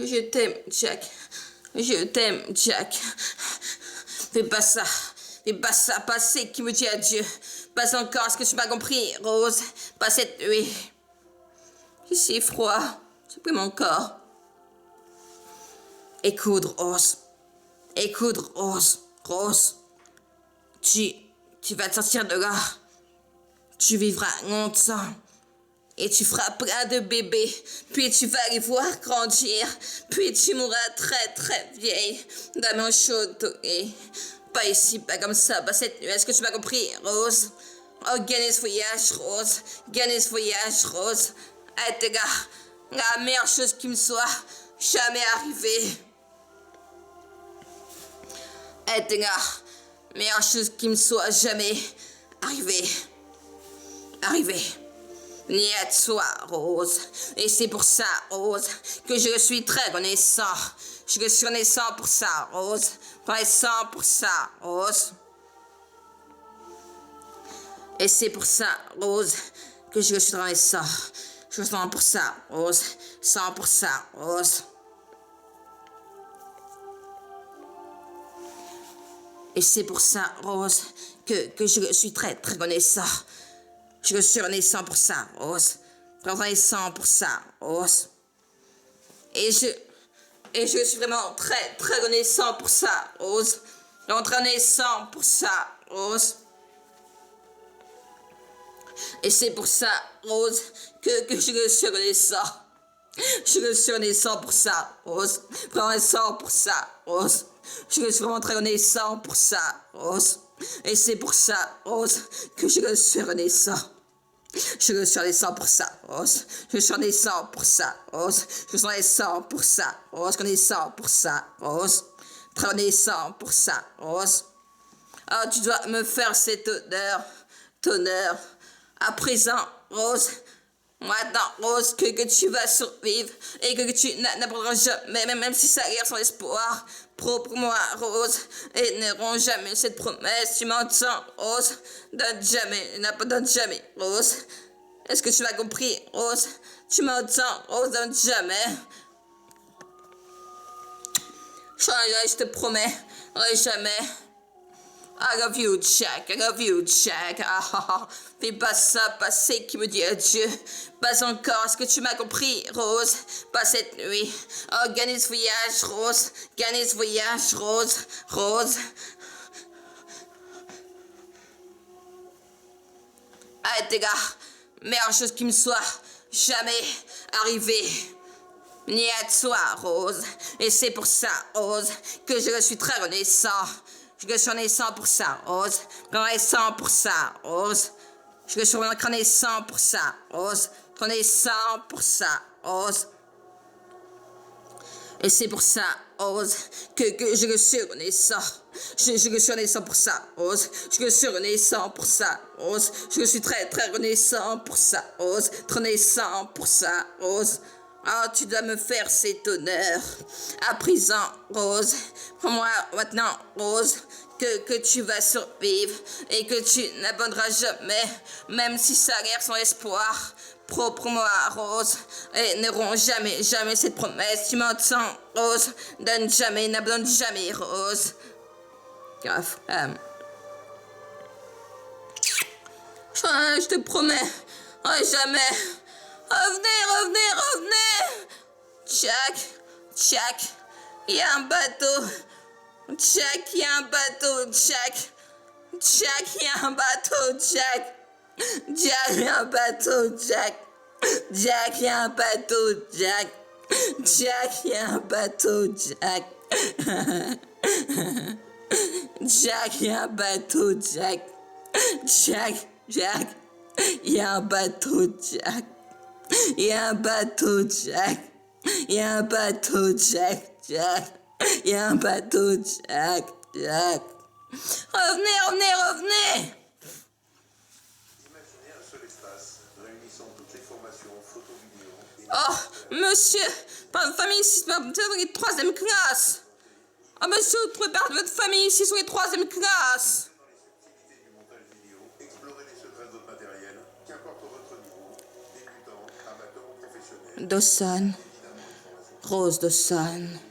Je t'aime, Jack. Je t'aime, Jack. Fais pas ça. Fais pas ça. Pas c'est qui me dit adieu. Pas encore. Est-ce que tu m'as compris, Rose? Pas cette nuit. J'ai si froid. J'ai pris mon corps. Écoute, Rose. Écoute, Rose. Rose. Tu vas te sortir de là. Tu vivras longtemps. Et tu feras plein de bébés. Puis tu vas les voir grandir. Puis tu mourras très très vieille. Dans mon chaud doré. Pas ici, pas comme ça, pas cette nuit. Est-ce que tu m'as compris, Rose? Oh, gagnez ce voyage, Rose. Gagnez ce voyage, Rose. Arrête, gars. La meilleure chose qui me soit jamais arrivée. Arrête, gars. Meilleure chose qui me soit jamais arrivée. Arrivée. Ni à toi, Rose. Et c'est pour ça, Rose, que je suis très reconnaissant. Je suis reconnaissant pour ça, Rose. Reconnaissant pour ça, Rose. Et c'est pour ça, Rose, que je suis reconnaissant. Je suis pour ça, Rose. 100 pour ça, Rose. Et c'est pour ça, Rose, que je suis très, très reconnaissant. Je suis reconnaissant pour ça, Rose. Reconnaissant pour ça, Rose. Et je suis vraiment très, très reconnaissant pour ça, Rose. Reconnaissant pour ça, Rose. Et c'est pour ça, Rose, que je suis reconnaissant. Je suis reconnaissant pour ça, Rose. Reconnaissant pour ça, Rose. Je suis vraiment très reconnaissant pour ça, Rose. Et c'est pour ça, Rose, que je suis reconnaissant. Je suis reconnaissant pour ça, Rose. Je suis reconnaissant pour ça, Rose. Je suis reconnaissant pour ça, Rose. Reconnaissant pour ça, Rose. Très reconnaissant pour ça, Rose. Ah, tu dois me faire cet honneur. À présent, Rose. Maintenant, Rose, que tu vas survivre et que tu n'abandonneras jamais, même si ça guerre sans espoir. Pour moi, Rose, et n'auront jamais cette promesse. Tu m'entends, Rose? Donne jamais, n'abandonne jamais, Rose. Est-ce que tu m'as compris, Rose? Tu m'entends, Rose? Donne jamais. Je te promets, jamais. I love you, Jack. I love you, Jack. Fais pas ça, pas c'est qui me dit adieu. Pas encore, est-ce que tu m'as compris, Rose? Pas cette nuit. Oh, gagnez ce voyage, Rose. Gagnez ce voyage, Rose. Rose. Arrête, les gars. Meilleure chose qui me soit jamais arrivée. Ni à toi, Rose. Et c'est pour ça, Rose, que je suis très reconnaissant. Je suis reconnaissant pour ça, Rose. Reconnaissant pour ça, Rose. Je suis reconnaissant pour ça, Rose. Reconnaissant pour ça, Rose. Et c'est pour ça, Rose, que je suis reconnaissant. Je suis reconnaissant pour ça, Rose. Je suis reconnaissant pour ça, Rose. Je suis très, très reconnaissant pour ça, Rose. Reconnaissant pour ça, Rose. Ah, tu dois me faire cet honneur. À présent, Rose, prends-moi maintenant, Rose, que tu vas survivre et que tu n'abandonneras jamais, même si ça a l'air sans espoir. Pour moi, Rose, et n'auront jamais, jamais cette promesse. Tu m'entends, Rose? Donne jamais, n'abandonne jamais, Rose. Grave. Je te promets, jamais. Revenez. Jack, il y a un bateau. Jack, il y a un bateau, Jack, il y a un bateau, Jack, il y a un bateau, Jack, il y a un bateau, Jack, il y a un bateau, Jack, il y a un bateau, Jack, il y a un bateau, Jack, il y a un bateau, Jack, il y a un bateau, Jack. Il y a un bateau, Jack. Revenez. Imaginez un seul espace réunissant toutes les formations photo, vidéo. Oh, monsieur, pas de famille ici, c'est dans les 3e classes. Oh, monsieur, vous trouvez pas de votre famille ici sur les 3e classes. Dans les subtilités du montage vidéo, explorez les secrets de votre matériel, qu'importe votre niveau, débutant, amateur ou professionnel. Dawson. Évidemment, une formation Rose de San.